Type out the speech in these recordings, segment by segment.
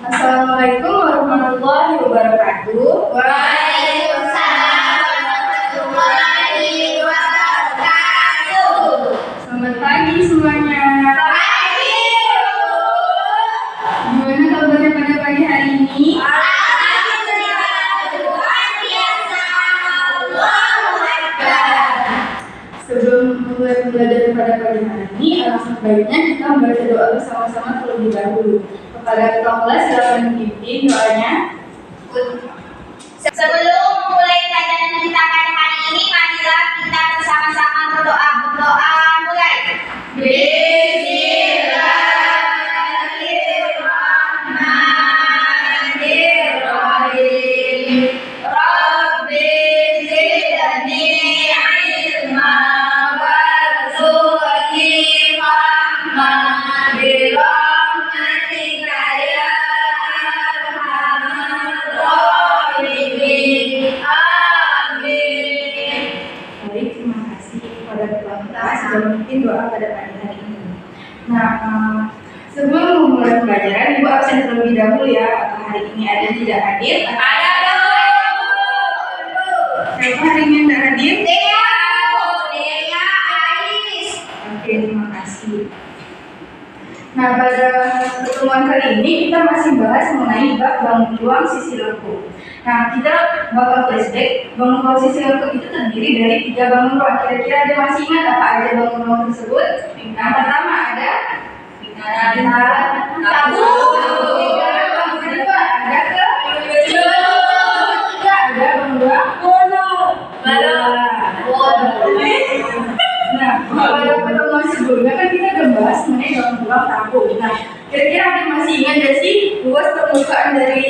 Assalamualaikum warahmatullahi wabarakatuh. Waalaikumsalam warahmatullahi wabarakatuh. Selamat pagi semuanya. Pagi. Gimana kabarnya pada pagi hari ini? Alhamdulillah, luar biasa. Allahu Akbar. Sebelum mulai belajar pada pagi hari ini, alangkah baiknya kita membaca doa bersama-sama terlebih dahulu. Kepada ketua kelas silakan dipimpin doanya. Sebelum memulai pelajaran kita pada hari ini, marilah kita bersama-sama berdoa. Mulai. Bismillahirrahmanirrahim. Rabbi zidni ilma warzuqni fahma birahmatika ya arhamar rahimin. Amin. Baik, terima kasih kepada ketua kelas sudah memimpin doa pada pagi hari ini. Nah, sebelum memulai pembelajaran, Ibu absen terlebih dahulu ya. Apakah hari ini ada yang tidak hadir? Ada Siapa hari ini yang tidak hadir? Dea Ais. Oke, terima kasih. Nah, pada pertemuan kali ini kita masih bahas mengenai bab bangun ruang sisi lengkung. Nah, kita bakal flashback. Bangun ruang sisi lengkung itu terdiri dari 3 bangun ruang. Kira-kira ada masih ingat apa aja bangun ruang tersebut? Yang pertama ada Tabu. Yang kedua ada ketiga ada bangun ruang Nah, pada pertemuan sebelumnya kan kita udah bahas mengenai bangun ruang tabung. Nah, kira-kira ada masih ingat gak sih luas permukaan dari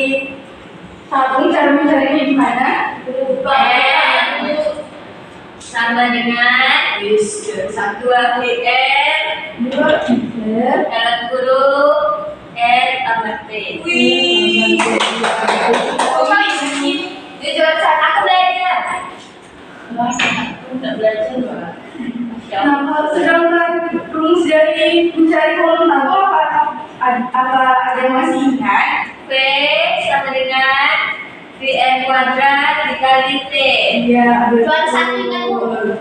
tabung, cara mencarinya gimana? Sama dengan satu APR 2 meter. dalam kurung R tambah T. Jujur saat aku belajar. Aku nggak belajar loh. Nah, kalau sedangkan rumus dari mencari volume tabung apa ada yang masih ingat? V sama dengan VR kuadrat dikali T. Iya, Jual satu ingat, Bu.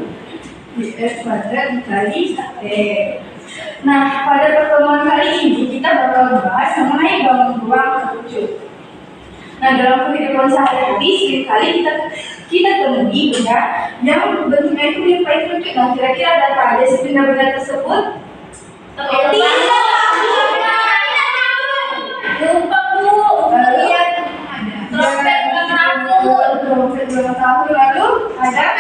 S kuadrat dikali T. Nah, pada pertemuan kali ini kita bakal membahas mengenai bangun ruang kerucut. Nah, dalam kehidupan sehari-hari seringkali kita temui benda yang bentuknya itu menyerupai kerucut. Nah, kira-kira ada apa aja sih benda-benda tersebut? Lupa, Bu. Lihat. Trompet ulang tahun. Trompet ulang tahun, lalu ada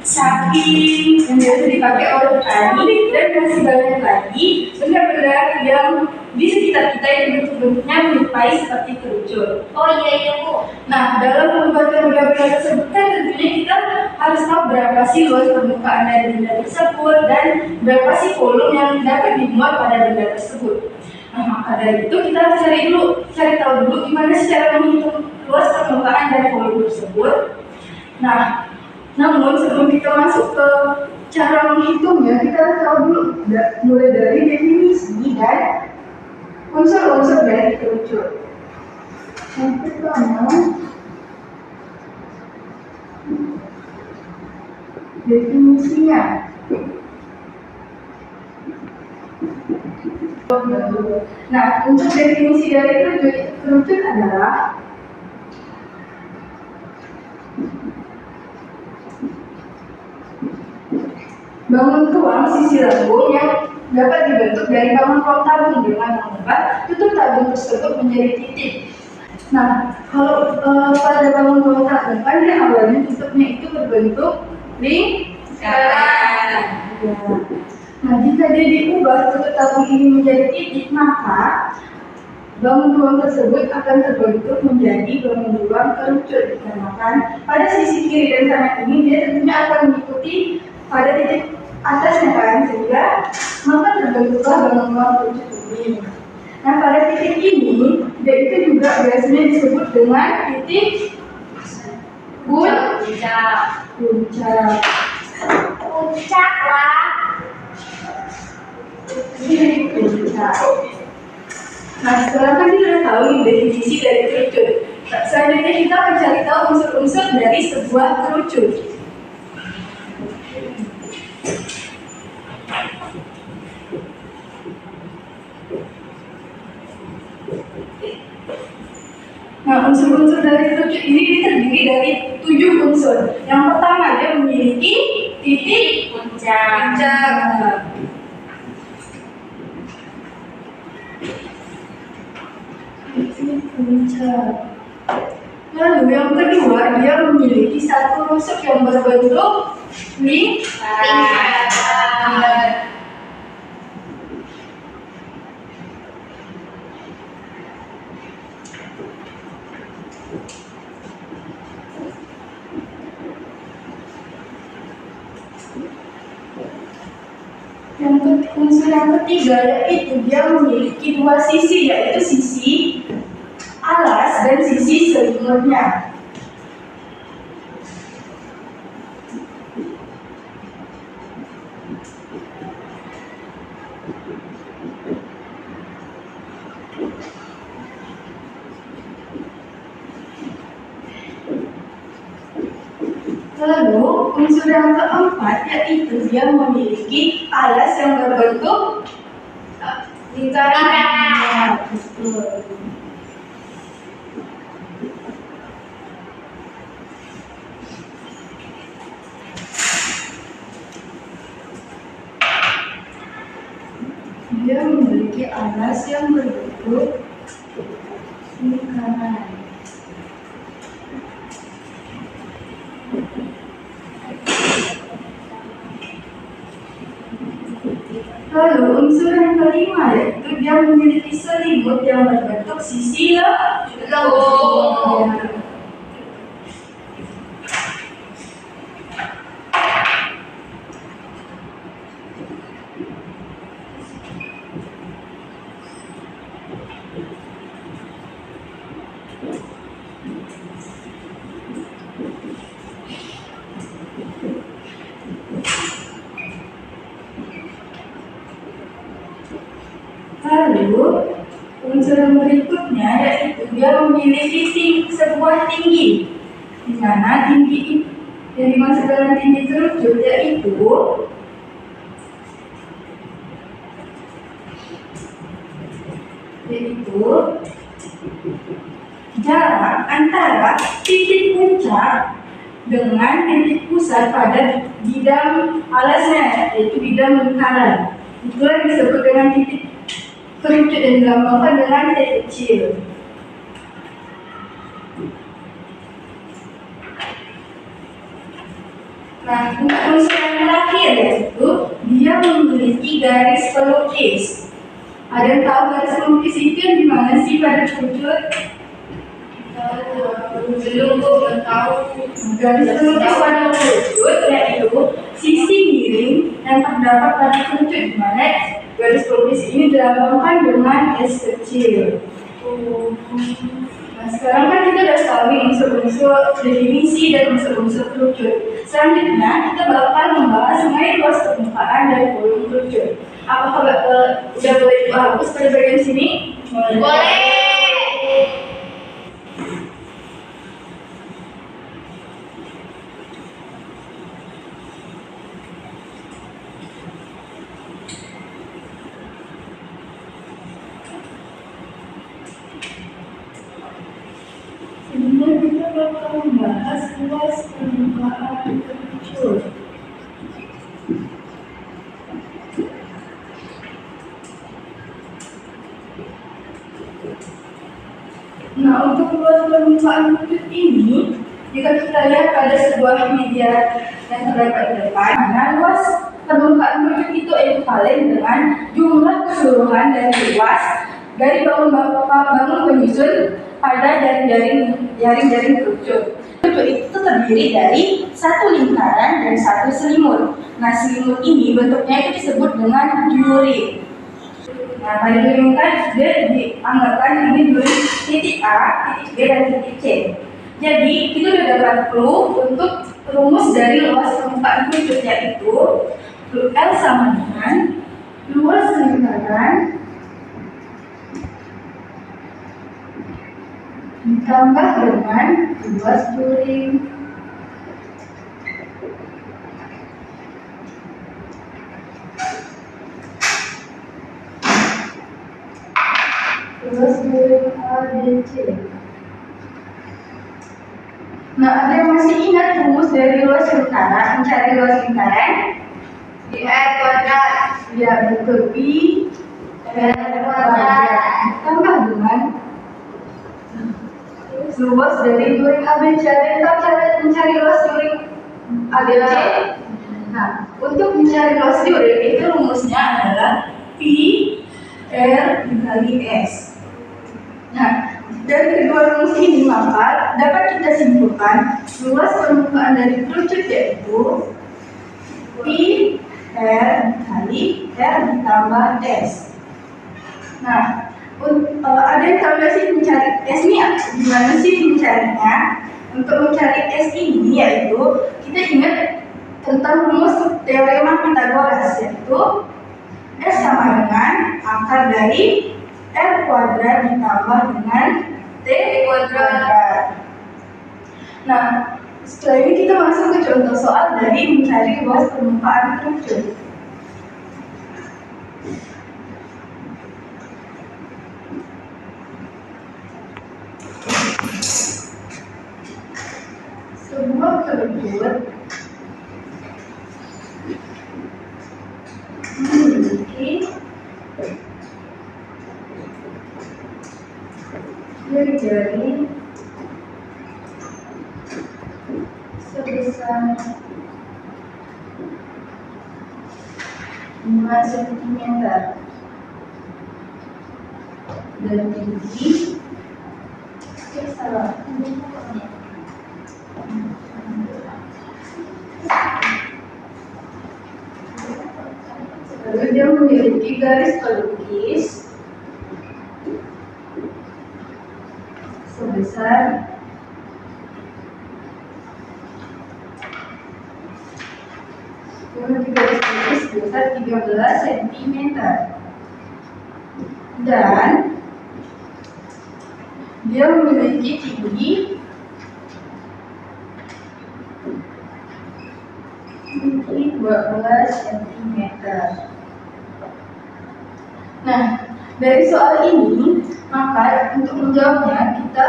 sapi yang biasa dipakai oleh petani, dan masih banyak lagi benda-benda yang di sekitar kita yang bentuk-bentuknya menyerupai seperti kerucut. Oh iya, Bu. Nah, dalam membuat benda-benda tersebut kan tentunya kita harus tahu berapa sih luas permukaan dari benda tersebut dan berapa sih volume yang dapat dimuat pada benda tersebut. Nah, maka dari itu kita harus cari tahu dulu gimana sih cara menghitung luas permukaan dan volume tersebut. Nah, namun sebelum kita masuk ke cara menghitungnya, kita harus tahu dulu mulai dari definisi dan unsur-unsur dari kerucut. Yang pertama, definisinya. Nah, untuk definisi dari kerucut adalah bangun ruang sisi lengkung yang dapat dibentuk dari bangun ruang tabung dengan mengubah tutup tabung tersebut menjadi titik. Nah, kalau pada bangun ruang tabung kan yang awalnya tutupnya itu berbentuk lingkaran. Nah, jika dia diubah tutup tabung ini menjadi titik, maka bangun ruang tersebut akan terbentuk menjadi bangun ruang kerucut. Dikarenakan pada sisi kiri dan kanan ini dia tentunya akan mengikuti pada titik atasnya kan, sehingga maka terbentuklah bangun ruang kerucut ini. Nah, pada titik ini dia itu juga biasanya disebut dengan titik puncak. Puncak lah. Nah, setelah kan kita tahu nih definisi dari kerucut. Selanjutnya kita akan cari tahu unsur-unsur dari sebuah kerucut. Nah, unsur-unsur dari kerucut ini terdiri dari 7 unsur. Yang pertama, dia memiliki titik puncak. Titik puncak. Lalu yang kedua, dia memiliki satu rusuk yang berbentuk lingkaran. Unsur yang ketiga yaitu dia memiliki 2 sisi, yaitu sisi alas dan sisi selimutnya. Lalu unsur yang keempat yaitu dia memiliki alas yang berbentuk lingkaran. Betul. Dia memiliki alas yang berbentuk lingkaran. Lalu unsur yang kelima yaitu dia memiliki selimut yang berbentuk sisi lengkung. Lalu unsur yang berikutnya yaitu dia memiliki sebuah tinggi, di mana tinggi yang dimaksud dengan tinggi kerucut yaitu jarak antara titik puncak dengan titik pusat pada bidang alasnya, yaitu bidang lingkaran. Itulah yang disebut dengan titik kerucut yang dilambangkan dengan T kecil. Nah, untuk unsur yang terakhir yaitu dia memiliki garis pelukis. Ada yang tahu garis pelukis itu yang dimana sih pada kerucut? Belum tahu. Garis pelukis pada kerucut yaitu sisi miring yang terdapat pada kerucut, di mana garis pelukis ini dilambangkan dengan S kecil. Nah, sekarang kan kita sudah tahu nih unsur-unsur definisi dan unsur-unsur kerucut. Selanjutnya kita bakal membahas mengenai luas permukaan dari volume kerucut. Apakah udah boleh dihapus pada bagian sini? Boleh. Kemudian kita bakal membahas luas permukaan kerucut. Nah, untuk luas permukaan kerucut ini, jika kita lihat pada sebuah media yang terdapat di depan, nah luas permukaan kerucut itu ekivalen dengan jumlah keseluruhan dari luas dari bangun penyusun pada jaring-jaring kerucut. Kerucut itu terdiri dari satu lingkaran dan satu selimut. Nah, selimut ini bentuknya itu disebut dengan duri. Nah, pada lingkaran dia dianggapkan ini duri titik A, titik B, dan titik C. Jadi, kita sudah dapat clue untuk rumus dari luas permukaan kerucut, yaitu L sama dengan luas lingkaran ditambah dengan luas juring. Luas juring ABC. Nah, ada yang masih ingat rumus dari luas lingkaran? Mencari luas lingkaran? Di R kuadrat. Ya, betul. Pi R kuadrat. tambah dengan luas dari juring ABC. Ada yang tahu cara mencari luas juring ABC? Nah, untuk mencari luas juring itu rumusnya adalah Pi R dikali S. Nah, dari kedua rumus ini maka dapat kita simpulkan luas permukaan dari kerucut yaitu Pi R dikali R ditambah S. Nah, ada yang tahu nggak sih mencari S ini gimana sih mencarinya? Untuk mencari S ini yaitu kita ingat tentang rumus teorema Pythagoras yaitu S sama dengan akar dari R kuadrat ditambah dengan T kuadrat. Nah, setelah ini kita masuk ke contoh soal dari mencari luas permukaan kerucut. Sebuah kerucut memiliki jari-jari sebesar 5 cm dan tinggi salah. Lalu dia memiliki garis pelukis sebesar 13 cm dan dia memiliki tinggi 12 cm. Nah, dari soal ini maka untuk menjawabnya kita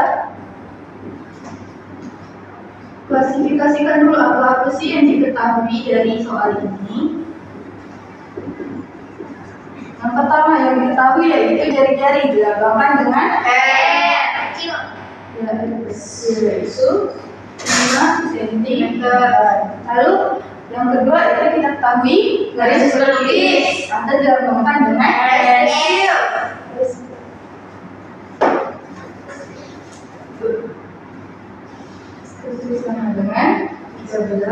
klasifikasikan dulu apa sih yang diketahui dari soal ini. Yang pertama yang diketahui yaitu jari-jari dilambangkan dengan Kecil. yaitu 5 cm. Lalu yang kedua itu kita ketahui garis pelukis atau dilambangkan dengan Kecil. sama dengan 13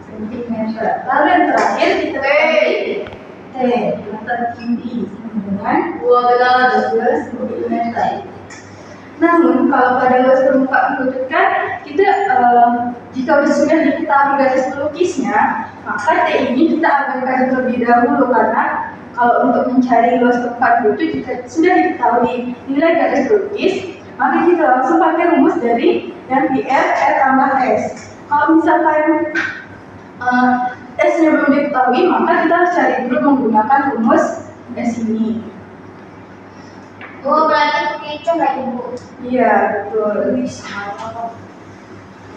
cm. Lalu yang terakhir kita ketahui T letak tinggi sama dengan 12 cm. Namun kalau pada luas permukaan kerucut kan kita jika sudah diketahui garis pelukisnya maka T ini kita abaikan terlebih dahulu karena kalau untuk mencari luas permukaan kerucut jika sudah diketahui nilai garis pelukis maka kita langsung pakai rumus dari yang PR R tambah S. Kalau misalkan S-nya belum diketahui maka kita harus cari dulu menggunakan rumus S ini. Oh, berarti pakai itu nggak ibu? Iya, betul.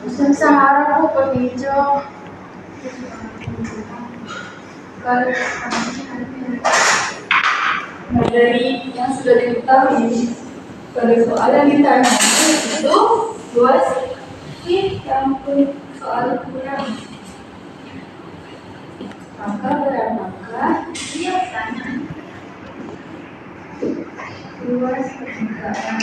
Bisa harap bu pakai hijau. Nah, dari yang sudah diketahui pada soal yang ditanya itu luas yang soal kurang. Maka berapakah luas permukaan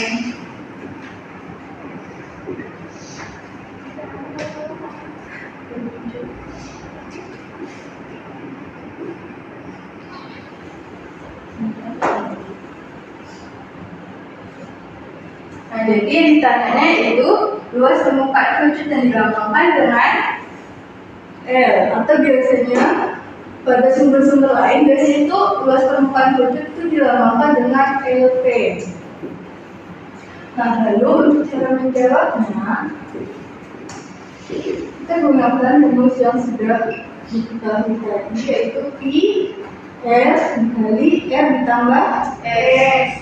Nah, jadi yang ditanyanya itu luas permukaan kerucut yang dilambangkan dengan L atau biasanya pada sumber-sumber lain biasanya itu luas permukaan kerucut itu dilambangkan dengan LP. Nah, lalu untuk cara menjawabnya, kita gunakan rumus yang sudah diketahui tadi, yaitu Pi R dikali R ditambah S.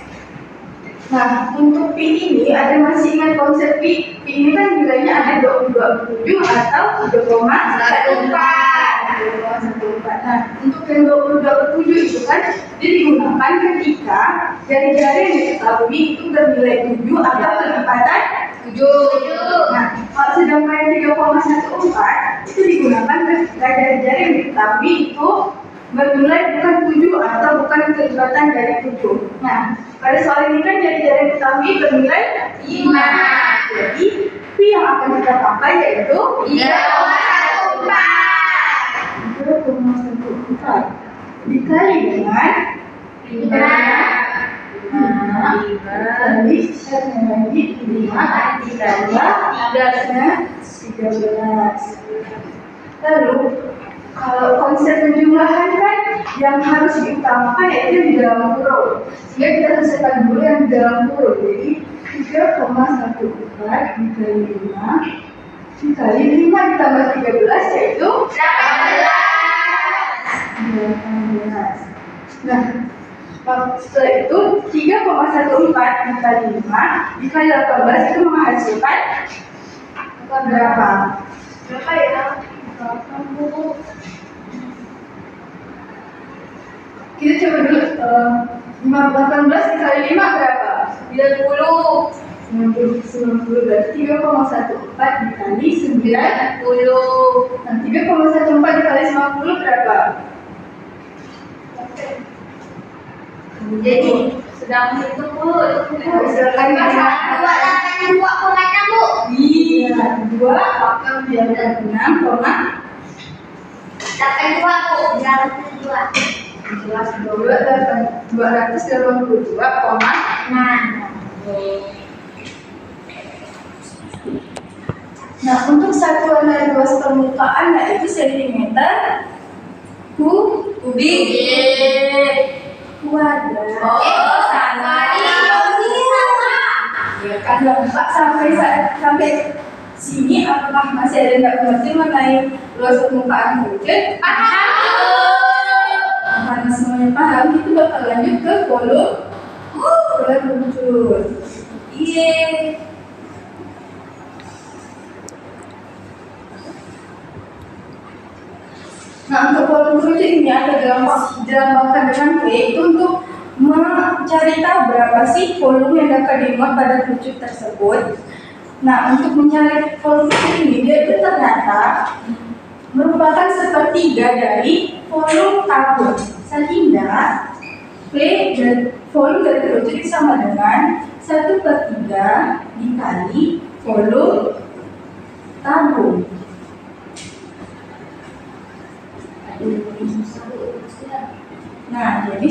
Nah, untuk Pi ini, ada masih ingat konsep Pi? Pi ini kan nilainya ada 22,7 atau 3,14. Nah, untuk yang 22,7 itu kan dia digunakan ketika jari-jari yang diketahui itu bernilai 7 atau ketepatan 7. Nah, kalau sedangkan yang 3,14 itu digunakan ketika jari-jari yang diketahui itu bernilai bukan 7 atau bukan kelibatan dari 7. Nah, pada soal ini kan jari-jari diketahui bernilai 5. Jadi, Pi yang akan kita pakai yaitu 3,14 dikali dengan 5 dikali 5 ditambah 13. Lalu kalau konsep penjumlahan kan yang harus diutamakan yaitu di dalam kurung. Sehingga kita selesaikan dulu yang di dalam kurung. Jadi 3,14 dikali 5 dikali 5 ditambah 13 yaitu 18. Nah, setelah itu 3,14 dikali 5 dikali 18 itu menghasilkan berapa? Berapa ya? Kita coba dulu 18 dikali 5 berapa? 90 berarti 3,14 dikali 90. Nah, 3,14 dikali 90 berapa? Jadi sedang itu Bu. Silakan Dua delapan 2,6 Bu. Iya, 2 akan menjadi 6,8 Delapan 2 Bu. 82. 282,6. Nah, untuk satuan dari luas permukaan yaitu sentimeter kubik kuadrat. Oh, sama. Ini sama. Ya kan, Pak, sampai sini apakah masih ada yang nggak mengerti mengenai luas permukaan objek? Paham. Karena semuanya paham, itu bakal lanjut ke volume kerucut. Iya. Nah, untuk volume kerucut ini ada dilambangkan dengan V itu untuk mencari tahu berapa sih volume yang dapat dimuat pada kerucut tersebut. Nah, untuk mencari volume kerucut ini, dia itu ternyata merupakan sepertiga dari volume tabung, sehingga V dan volume dari kerucut sama dengan 1/3 dikali volume tabung. Nah, jadi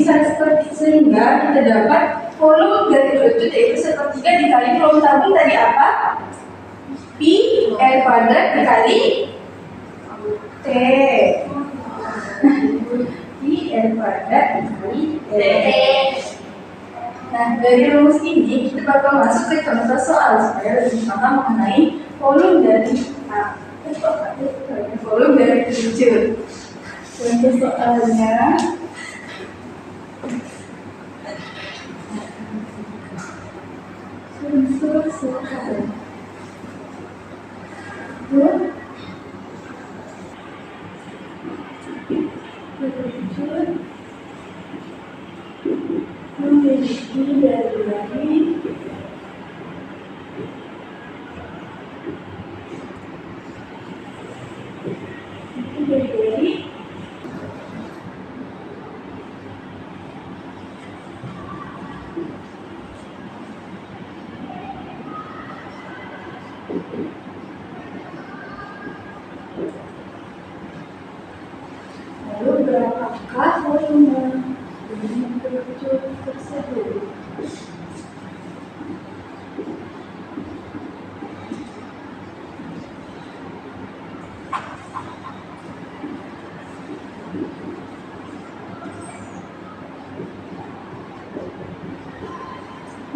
sehingga kita dapat volume dari kerucut yaitu 1/3 dikali volume tabung dari apa? Pi R kuadrat dikali T. Pi R kuadrat dikali T. Nah, dari rumus ini kita bakal masuk ke contoh soal supaya lebih paham mengenai volume dari kerucut. Contoh soalnya memiliki dari lalu berapakah volume dari kerucut tersebut?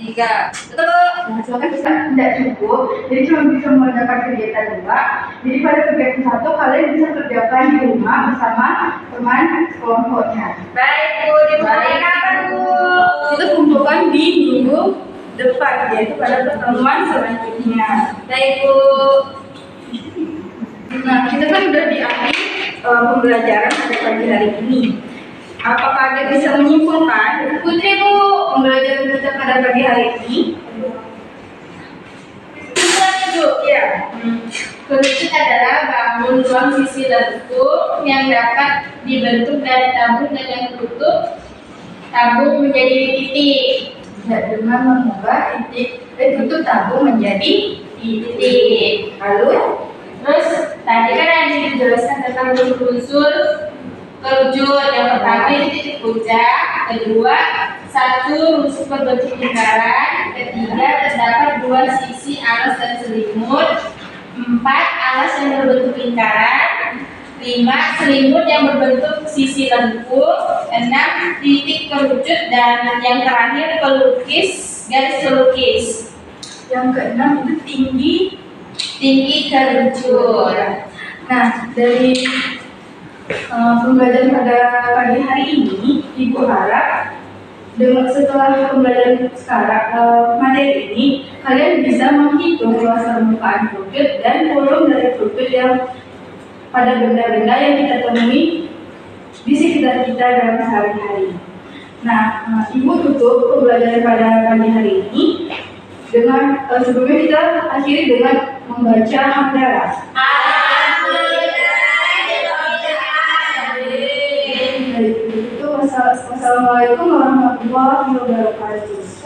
3. Betul, Bu. Nah, soalnya kita tidak cukup, jadi cuma bisa mengerjakan kegiatan 2. Jadi pada kegiatan 1 kalian bisa kerjakan di rumah bersama teman kelompoknya. Baik, Bu. Dimulai kapan, Bu? Kita kumpulkan di minggu depan, yaitu pada pertemuan selanjutnya. Baik, Bu. Nah, kita kan udah di akhir pembelajaran pada pagi hari ini. Apakah Anda bisa menyimpulkan, Putri, Bu, pembelajaran kita pada pagi hari ini? Ya. Kerucut adalah bangun ruang sisi lentur yang dapat dibentuk dari tabung dengan tutup tabung menjadi titik. Ya, dengan mengubah tutup tabung menjadi Titik. lalu Terus tadi kan ada dijelaskan tentang unsur-unsur kerucut. Yang pertama ini titik puncak, kedua satu rusuk berbentuk lingkaran, ketiga terdapat 2 sisi alas dan selimut, 4 alas yang berbentuk lingkaran, 5 selimut yang berbentuk sisi lengkung, 6 titik kerucut, dan yang terakhir pelukis garis pelukis. yang keenam itu Tinggi kerucut. Nah, dari pembelajaran pada pagi hari ini, Ibu harap setelah pembelajaran sekarang materi ini, kalian bisa menghitung luas permukaan kerucut dan volume dari kerucut yang pada benda-benda yang kita temui di sekitar kita dalam sehari-hari. Nah, Ibu tutup pembelajaran pada pagi hari ini dengan sebelumnya kita akhiri dengan membaca hamdalah. Itu wassalamualaikum warahmatullahi wabarakatuh.